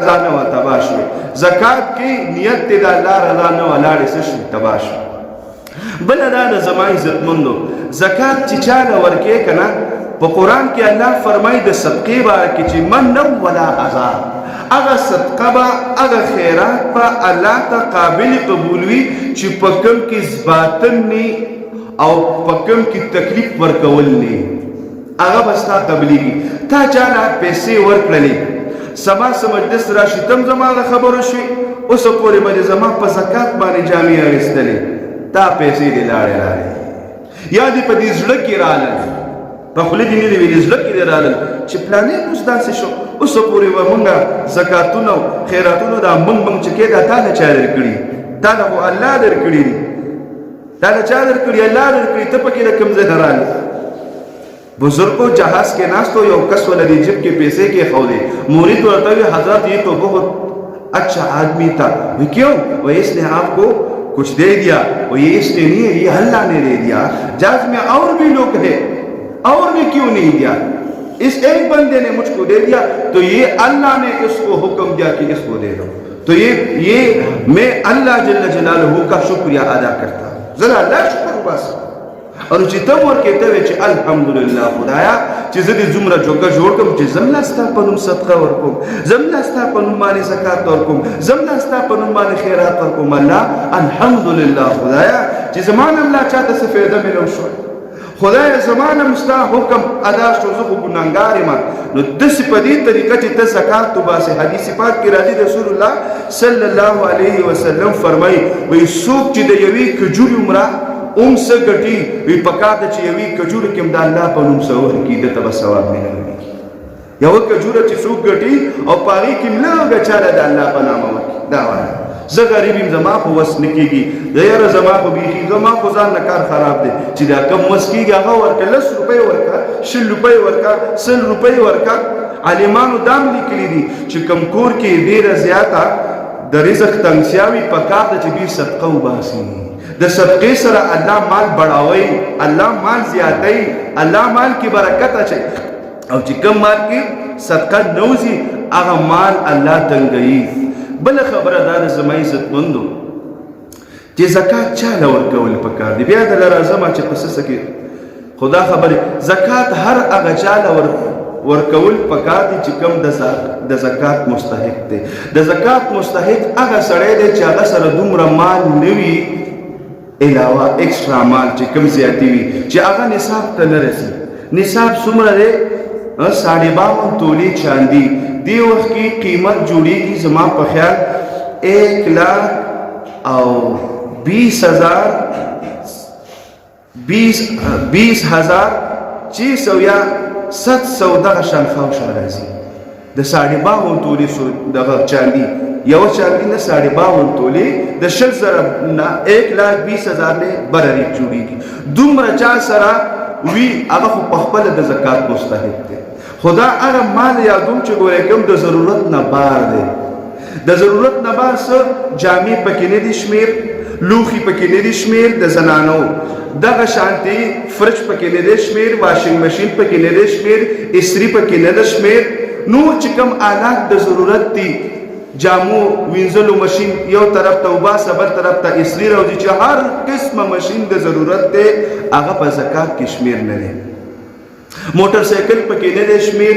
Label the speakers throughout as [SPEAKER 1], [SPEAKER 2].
[SPEAKER 1] رضا نه وه تباه شوې. زکات کې نیت دی د الله رضا نه وه لاړې څه شوې تباه شوې. بله دا د زما عزتمندو زکات چې چاله ورکې که نه په قرآن کې الله فرمایي د صدقې باره کې چې من نه ولا اذا هغه صدقه به هغه خیرات به الله ته قابل قبول وي چې په کوم کې باطن نه او په کوم کې تکلیف ورکول نه هغه به ستا قبلیږي. تا چاله پیسې ورکړلې سبا څه مجلس راشي تم زما هغه خبره شوې اوسه پورې به دې زما په زکات باندې جامې اخیستلې تا پیسې دې لاړې یا دې په دې زړه کې رالل په خوله دې نه دې ویلې زړه کې دې رالل چې پلانې اوس داسې شو اوسه پورې به مونږه زکاتونه خیراتونه دا مونږ چې کېده تا نه چا درکړي تا نه خو الله درکړي دي تا نه چا درکړي الله درکړي ته پکې د کوم ځای نه رالې. بزرگوں جہاز کے ناس تو یو کس ولدی جب کے پیسے کے خودے مرید ورتا ہوئے حضرت یہ تو بہت اچھا آدمی تھا وہ کیوں وہ اس نے آپ کو کچھ دے دیا وہ یہ اس نے نہیں ہے یہ اللہ نے دے دیا. جہاز میں اور بھی لوگ ہیں اور بھی کیوں نہیں دیا اس ایک بندے نے مجھ کو دے دیا تو یہ اللہ نے اس کو حکم دیا کہ اس کو دے دو تو یہ میں اللہ جل جلالہ کا شکریہ ادا کرتا ہوں. ذرا اللہ شکر بس اور چې ته ورکې ته وې چې الحمدلله خدایا چې زه دې څومره جوګه جوړ کړم چې زه ملا ستا په نوم صدقه ورکوم زه ملا ستا په نوم باندې زکات ورکوم زه ملا ستا په نوم باندې خیرات ورکوم. الله الحمدلله خدایا چې زما نه ملا چاته څه فایده میلو شوه خدایا زما نه ستا حکم ادا شو زه خو ګنهګار یم نو داسې په دې طریقه چې ته زکات وباسې. حدیث پاک کې راځي رسول الله صلی الله علیه وسلم فرمایي وایي څوک چې د یوې کجورې عمره څه ګټي وي پکار ده چې یوې کجورې کې هم د الله په نوم څه ورکړي ده ته به ثواب ملوي. یوه کجوره چې څوک ګټي او په هغې کې لږه چاله د الله په نامه ورکړي دا وایه زه غریب یم زما خو وس نه کېږي د یاره زما خو بیخي زما خو ځان نه کار خراب دی چې دا کم وس کېږي هغه ورکړه 10 روپۍ ورکړه 20 روپۍ ورکړه 100 روپۍ ورکړه. عالمانو دا هم لیکلي دي چې کوم کور کې ډېره زیاته د رزق تنګسیا وي پکار ده چې دوی صدقه وباسي. د صدقې سره الله مال بڑھاوي الله مال زیاتوي الله مال کې برکت اچوي او چې کوم مال کې صدقه نه وځي هغه مال الله تنګوي. بله خبره دا د زما عزتمندو چې زکات چاله ورکول پکار دي. بیا دله راځم چې په څه کې خدا خبرې زکات هر هغه چاله ورکول پکار دي چې کوم د زکات مستحق دی. د زکات مستحق هغه سړی دی چې هغه سره دومره مال نه وي علاوه ایکسټرا مال چې کوم زیاتې وي چې هغه نصاب ته نه رسي. نصاب څومره دی 52 تولې چاندي دی وخت کې قیمت جوړیږي زما په خیال 1,20,600 یا 700 دغه شان خاوشه راځي د 52 تولې دغه چاندي یو چاندي نه 52 تولې د 1,000 نه 1,20,000 نه برري جوړیږي. دومره چا سره وی هغه په خپل د زکات مستحق دی. خدا هغه مال یادوم چې ګورې کوم د ضرورت نه بار دی. د ضرورت نه بار څه جامې پکې نه دي شمیر لوښي پکې نه دي شمیر د زنانو دغه شانتي فرج پکې نه دی شمیر واشنګ ماشین پکې نه دی شمیر استری پکې نه دی شمیر نور چې کوم آلات د ضرورت دي جامو وینځلو ماشین یو طرف ته وباسه بل طرف ته استری راوځي چې هر قسمه ماشین د ضرورت دی هغه په زکات کې شمیر نه دی. موټر سایکل پکې نه دی شمیر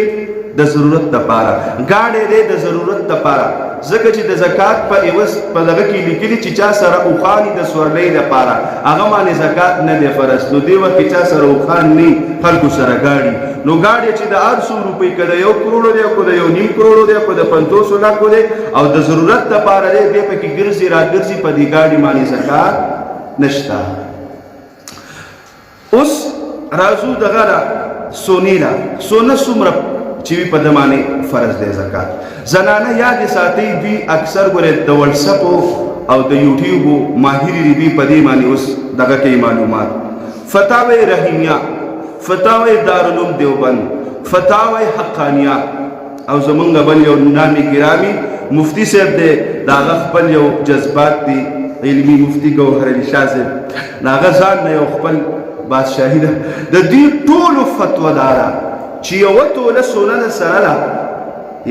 [SPEAKER 1] د ضرورت لپاره ګاډی دی د ضرورت لپاره ځکه چې د زکات په عوض په دغه کې لیکلي چې چا سره اوښاني د سورلۍ لپاره هغه باندې زکات نه دی فرض. نو دې وخت کې چا سره اوښان نه خلکو سره ګاډي نو ګاډی چې د 800 روپۍ که د 1 کروڑ دی که د 1.5 کروڑ دی که د 500 لکو دی او د ضرورت لپاره دی بیا پکې ګرځي راګرځي په دې ګاډي باندې زکات نشته. اوس راځو دغه سونې له سونه څومره چې وي په ده باندې فرض دی زکات. زنانه یاد ساتئ دوی اکثر ګورې د وټساپ او د یوټیوب ماهرې دي دوی په دې باندې اوس دغه کوي معلومات. فتاوی رحیمیه فتاوی دارالعلوم دیوبند فتاوی حقانیه او زمونږ بل یو نامي ګرامي مفتی صاحب دی د هغه خپل یو جذبات دي علمي مفتی ګوهر علي شاه صاحب د هغه ځان نه یو خپل بادشاهي ده د دې ټولو فتوا داره چې یوه توله سونه ده سره ده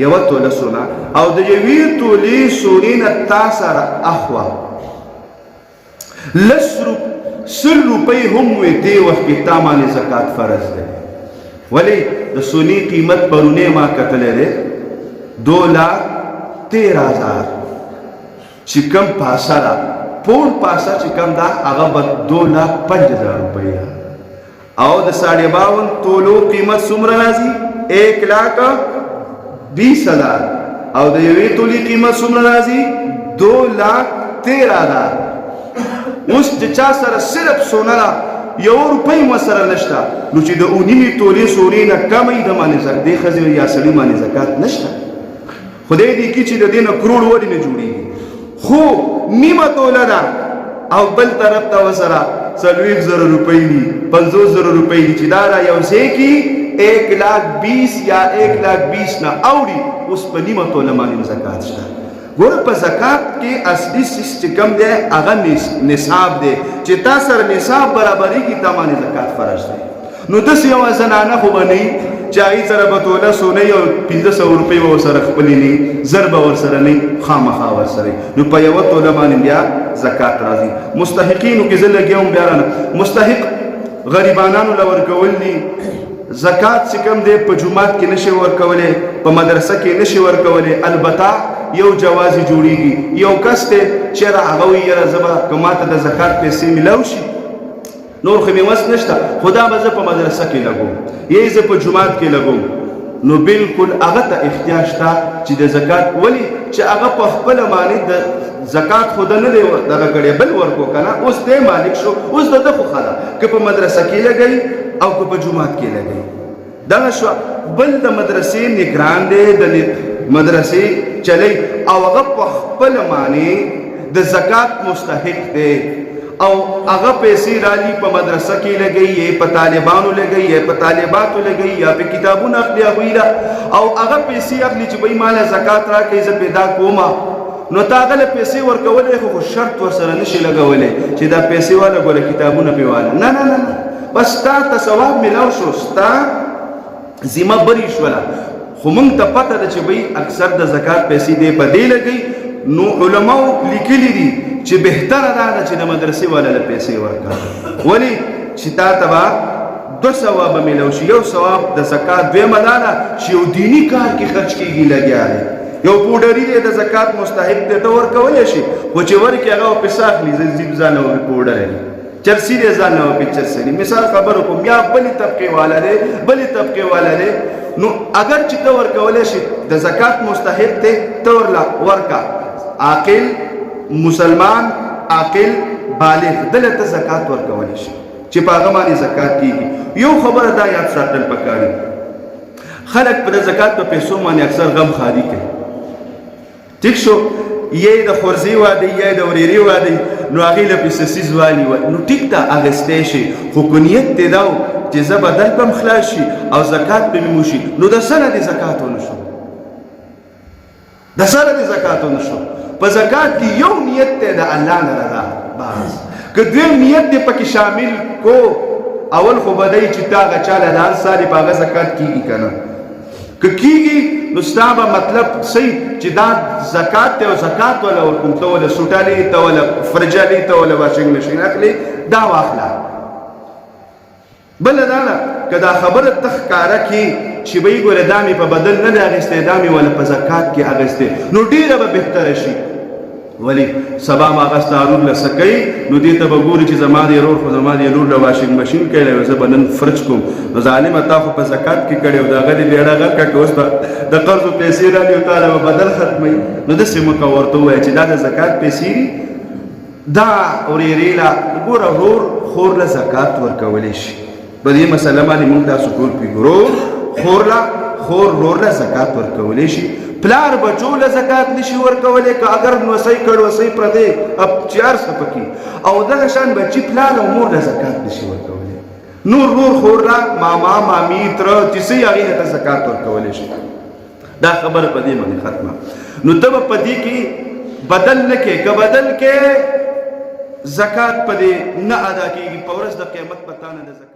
[SPEAKER 1] یوه توله سونه او د یوې تولې سونې نه تا سره اخوا سل روپۍ هم وې دې وخت کې تا باندې زکات فرض دی ولې د سونې قیمت پرونی ما کتلی دی 2,13,000 چې کوم پاسه ده پون پاسه چې کوم ده هغه به 2,05,000 روپۍ ده او د 52 تولو قیمت څومره راځي 1,20,000 او د یوې تولې قیمت څومره راځي 2,13,000 اوس چې چا سره صرف سونه ده یو روپۍ مو سره نشته نو چې د اونیمې تولې سونې نه کمه یې د باندې دې ښځې یا سړي باندې زکات نشته خدای دې کړي چې د دې نه کروڑ ولې نه جوړېږي خو نیمه توله ده او بل طرف ته ورسره 40,000 روپۍ دي 50,000 روپۍ دي چې دا را یو ځای کې 1,20,000 یا 1,20,000 نه اوړي اوس په نیمه توله باندې زکات شته ګوره په زکات کې اصلي څیز چې کوم دی هغه نصاب دی چې تا سره نصاب برابرېږي تا باندې زکات فرض دی نو داسې یوه زنانه خو به نه وي چې هغې سره به توله سونۍ او 500 روپۍ به ورسره خپلې نه زر به ورسره نه خامخا ورسره نو په یوه توله باندې بیا زکات راځي مستحقینو کې زه لګیا وم بیا رانه مستحق غریبانانو له ورکول دي زکات چې کوم دی په جومات کې نشي ورکولی په مدرسه کې نشي ورکولی البته یو جوازي جوړیږي یو کس دی چېرې هغه وایي یاره زه به که ماته د زکات پیسې میلاو شي نور خو مې وس نشته خو دا به زه په مدرسه کې لګوم یا زه په جومات کې لګوم نو بالکل هغه ته احتیاج شته چې د زکات ولې چې هغه په خپله باندې د زکات خو ده نه دی دغه کړی بل ورکو که نه اوس دی مالک شو اوس د ده خو ښه ده که په مدرسه کې لګوي او که په جومات کې لګوي دغه شوه بل د مدرسې نګران دی د مدرسې چلی او هغه په خپله باندې د زکات مستحق دی او هغه پیسې رالي په مدرسه کې لګوي یا په طالبانو لګوي یا په طالباتو لګوي یا په کتابونه اخلي هغوی له او هغه پیسې اخلي چې بهی ماله زکات راکړئ زه پیدا کومه نو تا هغه له پیسې ورکولی خو شرط ورسره نشي لګولی چې دا پیسې واله ګوره کتابونه پې واله نه نه نه بس ستا ته ثواب میلاو شو ستا ذمه برې شوله خو موږ ته پته ده چې بهی اکثر د زکات پیسې دی په دې لګوي نو علماو لیکلي دي چې بهتره دا ده چې د مدرسې والا له پیسې ورکړه ولې چې تا ته به 2 ثوابه میلاو شي یو ثواب د زکات دویمه دا ده چې یو دیني کار کې خرچ کېږي لګیا دی یو پوډري دی د زکات مستحق دی ته ورکولی شي خو چې ورکړي هغه به پیسه اخلي زیب ځانه به پوډر چرسی دی ځانه به چرسی دی مثال خبرو کوم یا بلې طبقې والا دی بلې طبقې والا دی نو اگر چې ته ورکولی شي د زکات مستحق دی ته ورله ورکه عاقل مسلمان عاقل بالغ دله ته زکات ورکولی شي چې په هغه باندې زکات کېږي یو خبره دا یاد ساتل پکار دي خلک په د زکات په پیسو باندې اکثر غم خاري کوي ټیک شو یې د خورزي واده یې د ورېرې واده نو هغې له پیسه څیز والي نو ټیک ده اخیستی شي خو که نیت دی دا چې زه بدل به م خلاص شي او زکات به مې وشي نو د څه نه دې زکات ونه شو د څه نه دې زکات ونه شو په زکات کې یو نیت دی د الله نه رضا بس که دویم نیت دی پکې شامل کو اول خو به دی چې تا هغه چاله د هر سالي په هغه زکات کېږي که نه که کېږي نو ستا به مطلب صحیح چې دا زکات دی او زکات وله ورکوم ته وله سوټالې ته وله فرجالې ته وله واشنګ مشین اخلې دا واخله بله دا نه که دا خبره ته ښکاره کړي چې به یې ګوره دا مې په بدل نه دی اخیستی دا مې وله په زکات کې اخیستی نو ډېره به بهتره شي ولی سبا ما هغه ستا رور له څه کوي نو دې ته به ګوري چې زما دې رور خو زما دې لور له واشنګ مشین کولی وی زه به نن فرج کوم نو ظالمه تا خو په زکات کې کړی او د هغه دې بیړه غر کړه که اوس به د قرضو پیسې رالي او تا له به بدل ختموي نو داسې مه کوه ورته ووایه چې دا د زکات پیسې دي دا ورېرې له ګوره ورور خور له زکات ورکولی شي په دې مسله باندې مونږ تاسو ټول پوهېږو خور ورور له زکات ورکولی شي پلار بچو له زکات نشي ورکولی که اگر نوسۍ کړ وسۍ پردی چې هر څه پکې او دغه شان بچي پلار او مور له زکات نشي ورکولی نور خور له ماما مامي تره چې څه هغې نه ته زکات ورکولی شي دا خبره په دې باندې ختمه نو ته به په دې کې بدل نه کې که بدل کې زکات په دې نه ادا کېږي په ورځ د قیامت په تا نه د زکات